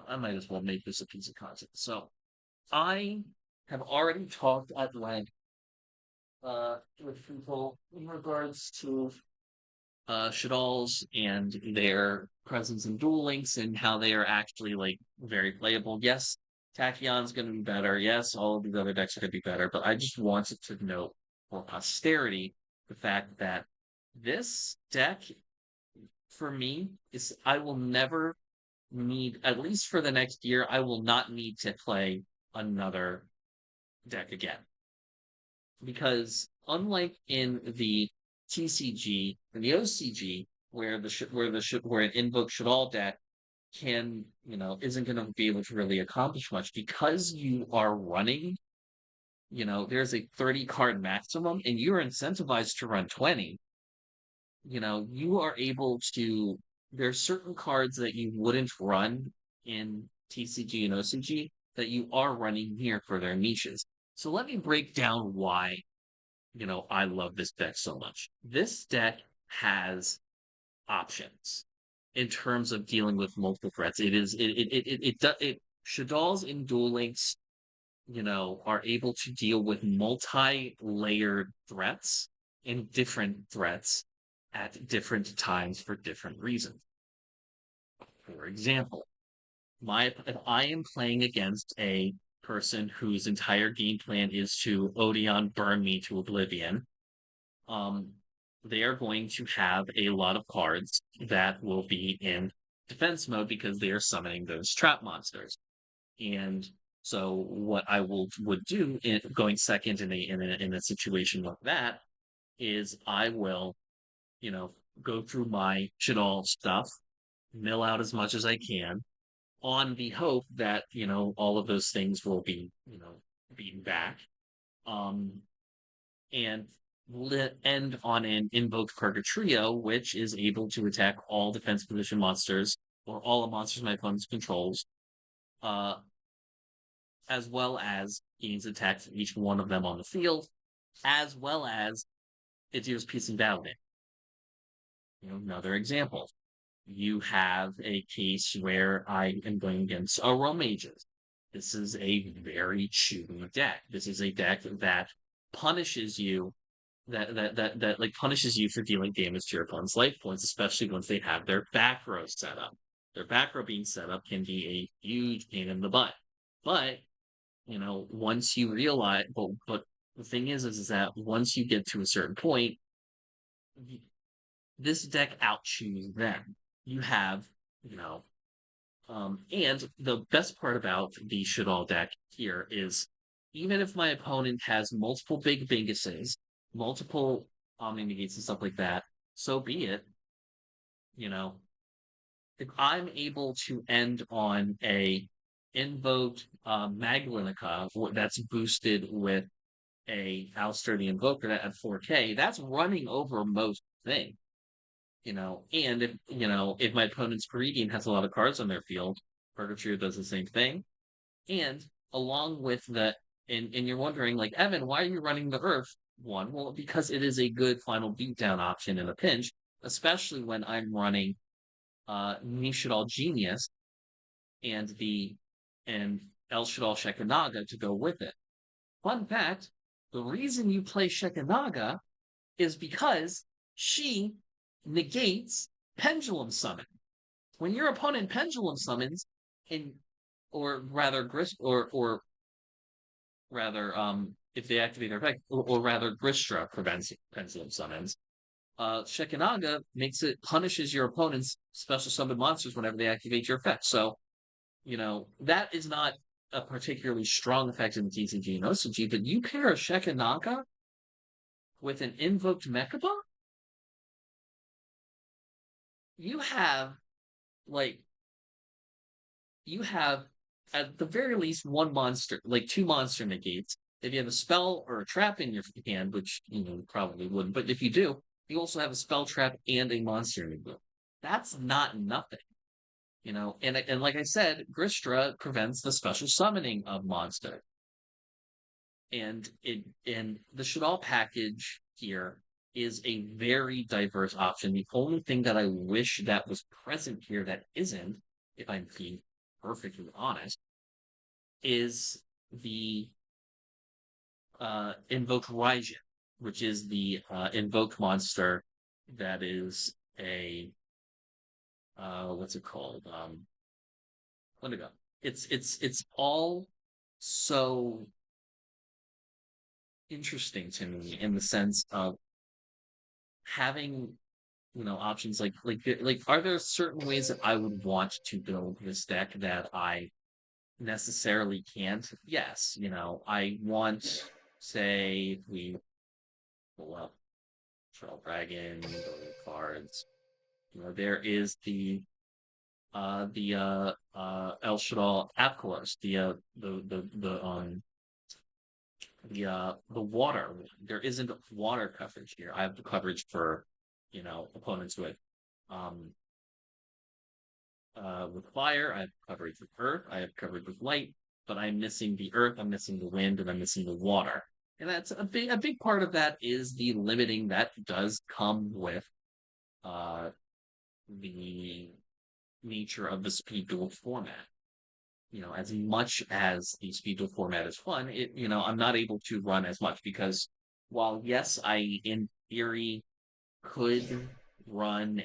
I might as well make this a piece of content. So I have already talked at length with people in regards to Shaddolls and their presence in Duel Links and how they are actually like very playable. Yes, Tachyon's going to be better. Yes, all of these other decks are going to be better. But I just wanted to note for posterity the fact that this deck, for me, is I will never need, at least for the next year, I will not need to play another deck again. Because unlike in the TCG and the OCG, where where an invoke should all deck can, isn't going to be able to really accomplish much because you are running, there's a 30 card maximum and you're incentivized to run 20. You are able to, there's certain cards that you wouldn't run in TCG and OCG that you are running here for their niches. So let me break down why, I love this deck so much. This deck has options in terms of dealing with multiple threats. It Shaddolls in Duel Links, are able to deal with multi-layered threats and different threats at different times for different reasons. For example, if I am playing against a person whose entire game plan is to Odeon burn me to oblivion, um, they are going to have a lot of cards that will be in defense mode because they are summoning those trap monsters. And so what I would do in going second in a situation like that is I will, you know, go through my Shaddol stuff, mill out as much as I can, on the hope that, all of those things will be, beaten back. Um, and end on an invoked Purgatrio, which is able to attack all defense position monsters or all the monsters my opponent controls, uh, as well as gains attacks each one of them on the field, as well as it deals peace and battle damage. Another example. You have a case where I am going against Aura Mages. This is a very chewy deck. This is a deck that punishes you that like punishes you for dealing damage to your opponent's life points, especially once they have their back row set up. Their back row being set up can be a huge pain in the butt. But, once you realize, but the thing is that once you get to a certain point, this deck outchews them. You have, you know, and the best part about the Shaddoll deck here is even if my opponent has multiple big binguses, multiple Omni Negates and stuff like that, so be it. You know, if I'm able to end on a invoked Maglenica that's boosted with a Alistair the Invoker at 4K, that's running over most things. And if my opponent's greedy and has a lot of cards on their field, Purgatrio does the same thing. And along with the and you're wondering, like, Evan, why are you running the Earth one? Well, because it is a good final beatdown option in a pinch, especially when I'm running Nishidal Genius and El Shadal Shekanaga to go with it. Fun fact, the reason you play Shekanaga is because she negates Pendulum Summon. When your opponent Pendulum Summons, and or rather if they activate their effect, or rather Gristra prevents Pendulum Summons, Shekanaga punishes your opponent's special summon monsters whenever they activate your effect. So, that is not a particularly strong effect in the TCG and OCG, but you pair a Shekanaga with an invoked Mechaba, you have like you have at the very least one monster, like two monster negates. If you have a spell or a trap in your hand, which you probably wouldn't, but if you do, you also have a spell trap and a monster negate. That's not nothing. And like I said, Gristra prevents the special summoning of monster. And the Shaddoll package here is a very diverse option. The only thing that I wish that was present here that isn't, if I'm being perfectly honest, is the invoked Raijin, which is the invoked monster that is a what's it called? Let me go. It's all so interesting to me in the sense of having options like are there certain ways that I would want to build this deck that I necessarily can't? Yes, I want, say, if we pull up Trail Dragon, go to cards. There is El Shaddol Apkalos, the water one. There isn't water coverage here. I have the coverage for, opponents um with fire, I have coverage with earth, I have coverage with light, but I'm missing the earth, I'm missing the wind, and I'm missing the water. And that's a big part of that is the limiting that does come with uh the nature of the speed duel format. As much as the speed duel format is fun, I'm not able to run as much because while yes, I in theory could run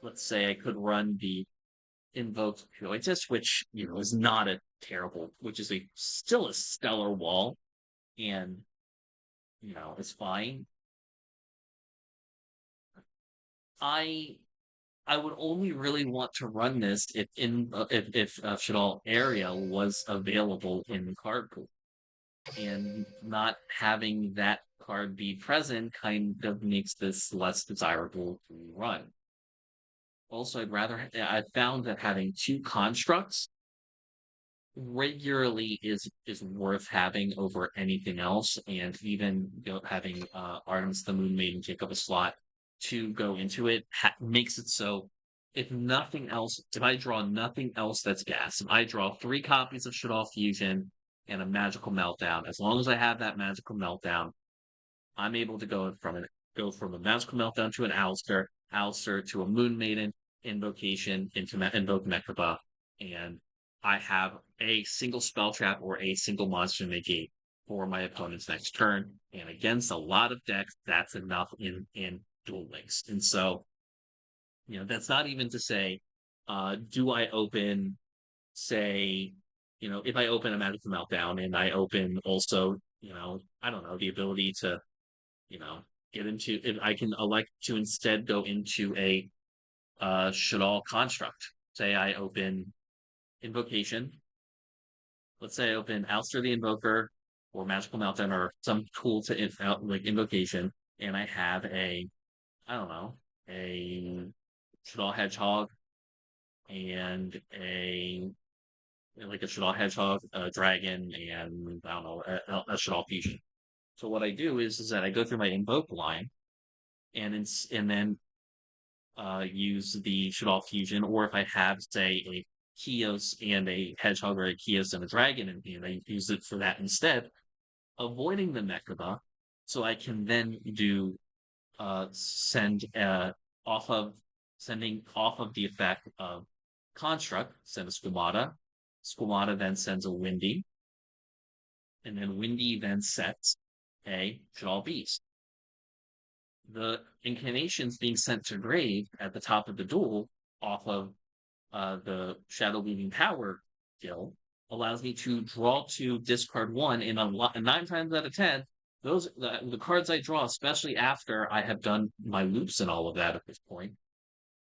let's say I could run the invoked Coitus, which is not a terrible, which is still a stellar wall, and it's fine. I I would only really want to run this if Shaddol Ariel was available in the card pool, and not having that card be present kind of makes this less desirable to run. Also, I found that having two constructs regularly is worth having over anything else, and even having Artemis the Moon Maiden take up a slot to go into it makes it so if I draw nothing else that's gas, if I draw three copies of Shaddol Fusion and a Magical Meltdown, as long as I have that Magical Meltdown, I'm able to go from a Magical Meltdown to an Alistair to a Moon Maiden, Invocation into Invoke Mechaba, and I have a single spell trap or a single monster negate for my opponent's next turn. And against a lot of decks, that's enough in Duel Links. And so, that's not even to say, do I open, say, if I open a Magical Meltdown and I open also, I don't know, the ability to you know, get into if I can elect to instead go into a Shaddol construct. Say I open Invocation. Let's say I open Alistair the Invoker or Magical Meltdown or some tool to like Invocation, and I have I don't know, a Shaddol Hedgehog and a Shaddol Hedgehog, a Dragon, and I don't know, a Shaddol Fusion. So what I do is that I go through my Invoke line and then use the Shaddol Fusion, or if I have, say, a Kios and a Hedgehog or a Kios and a Dragon in hand, I use it for that instead, avoiding the Mechaba, so I can then do send off of sending off of the effect of Construct, send a Squamata. Squamata then sends a Windy, and then Windy then sets a Shaddol Beast. The incarnations being sent to grave at the top of the duel off of the Shadow Weaving Power skill allows me to draw two, discard one, and and 9 times out of 10, the cards I draw, especially after I have done my loops and all of that at this point,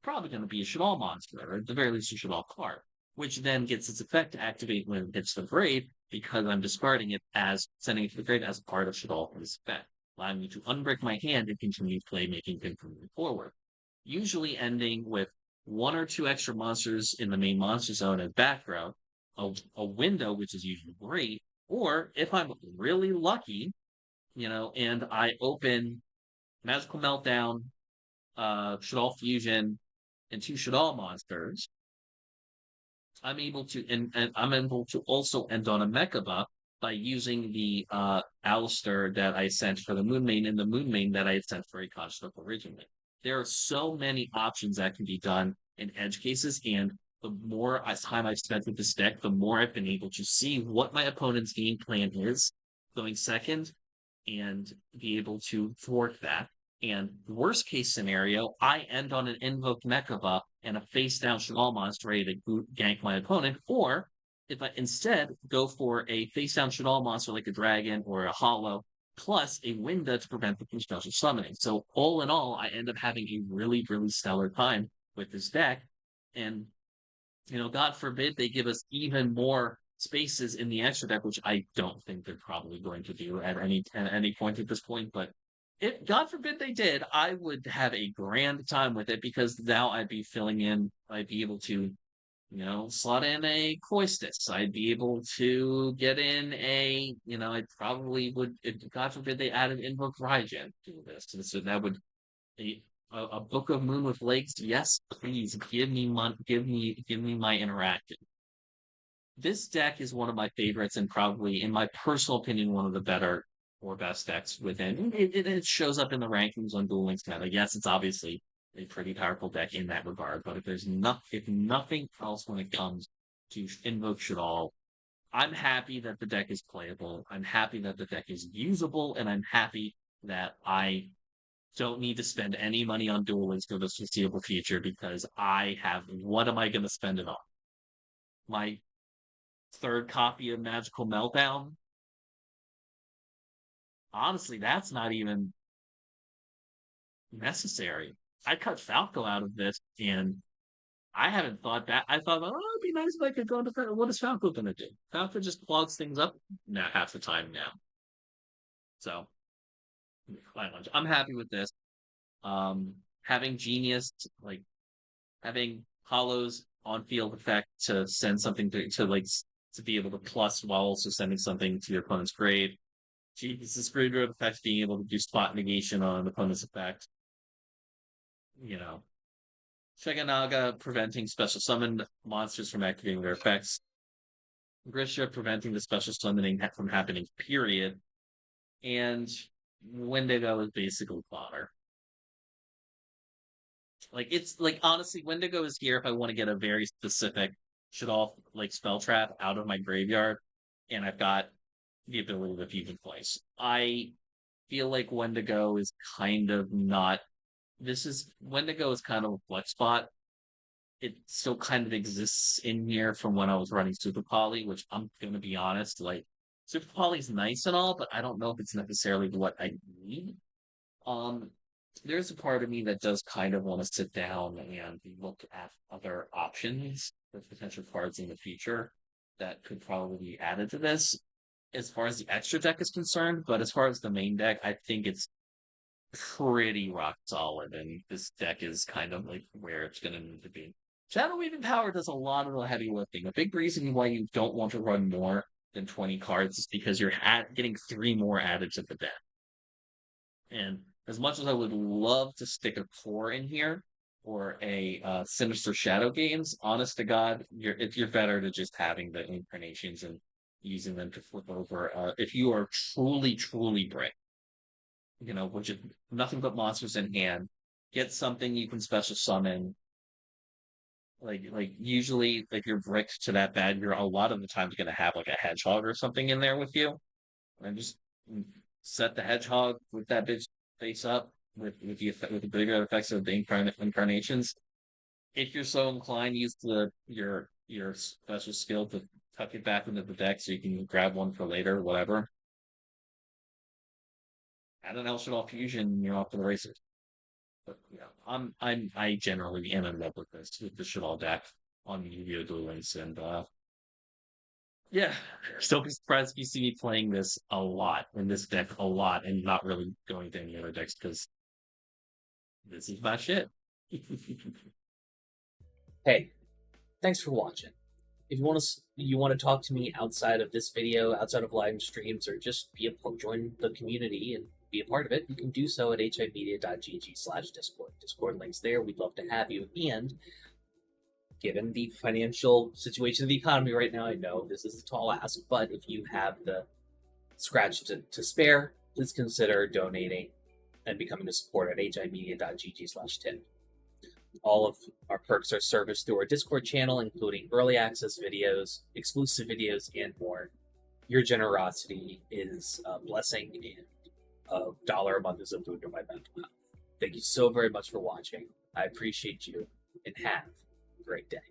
probably going to be a Shaddol monster, or at the very least a Shaddol card, which then gets its effect to activate when it hits the grave because I'm discarding it as sending it to the grave as part of Shaddol's effect, allowing me to unbreak my hand and continue playmaking and moving forward. Usually ending with one or two extra monsters in the main monster zone as background, a window, which is usually great, or if I'm really lucky, and I open Magical Meltdown, Shaddol Fusion, and two Shaddol monsters, and I'm able to also end on a Mechaba by using the Alistair that I sent for the Moon Main and the Moon Main that I had sent for a construct originally. There are so many options that can be done in edge cases, and the more time I've spent with this deck, the more I've been able to see what my opponent's game plan is going second and be able to thwart that. And worst case scenario, I end on an invoked Mechaba and a face down Shaddolls monster ready to gank my opponent, or if I instead go for a face down Shaddolls monster like a dragon or a hollow, plus a Winda to prevent them from special summoning. So all in all, I end up having a really, really stellar time with this deck. And God forbid they give us even more spaces in the extra deck, which I don't think they're probably going to do at any point at this point. But if God forbid they did, I would have a grand time with it because now I'd be filling in. I'd be able to, slot in a Cloistus. I'd be able to get in I probably would. If God forbid they added Invoke Raijin to this, so that would a Book of Moon with legs. Yes, please give me my interaction. This deck is one of my favorites and probably, in my personal opinion, one of the better or best decks within. It shows up in the rankings on Duel Links Meta. Yes, it's obviously a pretty powerful deck in that regard, but if nothing else when it comes to Invoke Shaddolls, I'm happy that the deck is playable. I'm happy that the deck is usable, and I'm happy that I don't need to spend any money on Duel Links for the foreseeable future because what am I going to spend it on? My third copy of Magical Meltdown? Honestly, that's not even necessary. I cut Falco out of this, and I haven't thought that. I thought, it'd be nice if I could go into Falco. What is Falco going to do? Falco just clogs things up half the time now. So, I'm happy with this. Having Genius, like having Hollow's on-field effect to send something to be able to plus while also sending something to your opponent's grave. Genius's graveyard effect being able to do spot negation on the opponent's effect. Shiganaga preventing special summon monsters from activating their effects. Grisha preventing the special summoning from happening, period. And Wendigo is basically fodder. Honestly, Wendigo is here if I want to get a very specific Shaddolls spell trap out of my graveyard, and I've got the ability to fusion place. I feel like Wendigo is kind of not. Wendigo is kind of a flex spot. It still kind of exists in here from when I was running Super Poly, which I'm gonna be honest, Super Poly's nice and all, but I don't know if it's necessarily what I need. Um, there's a part of me that does kind of want to sit down and look at other options for potential cards in the future that could probably be added to this as far as the extra deck is concerned. But as far as the main deck, I think it's pretty rock solid, and this deck is kind of where it's going to need to be. Shadow Weaving Power does a lot of the heavy lifting. A big reason why you don't want to run more than 20 cards is because you're getting 3 more added to the deck. And as much as I would love to stick a core in here or a Sinister Shadow Games, honest to God, you're better to just having the incarnations and using them to flip over. If you are truly, truly brick, which is nothing but monsters in hand, get something you can special summon. Usually, if you're bricked to that bad, you're a lot of the times going to have a hedgehog or something in there with you, and just set the hedgehog with that bitch face up with the bigger effects of the incarnations. If you're so inclined, use your special skill to tuck it back into the deck so you can grab one for later, whatever. Add an El Shaddolls fusion, and you're off to the races. But I generally am in love with the Shaddolls deck on Yu-Gi-Oh! Duel Links, and yeah, still be surprised if you see me playing this a lot in this deck a lot and not really going to any other decks because this is my shit. Hey, thanks for watching. If you want to talk to me outside of this video, outside of live streams, or just join the community and be a part of it, you can do so at HIMediaTV/Discord. Discord links there. We'd love to have you. And given the financial situation of the economy right now, I know this is a tall ask, but if you have the scratch to spare, please consider donating and becoming a supporter at HIMedia.gg/tip. All of our perks are serviced through our Discord channel, including early access videos, exclusive videos, and more. Your generosity is a blessing, and $1 a month is a boon to my mental health. Thank you so very much for watching. I appreciate you, and have a great day.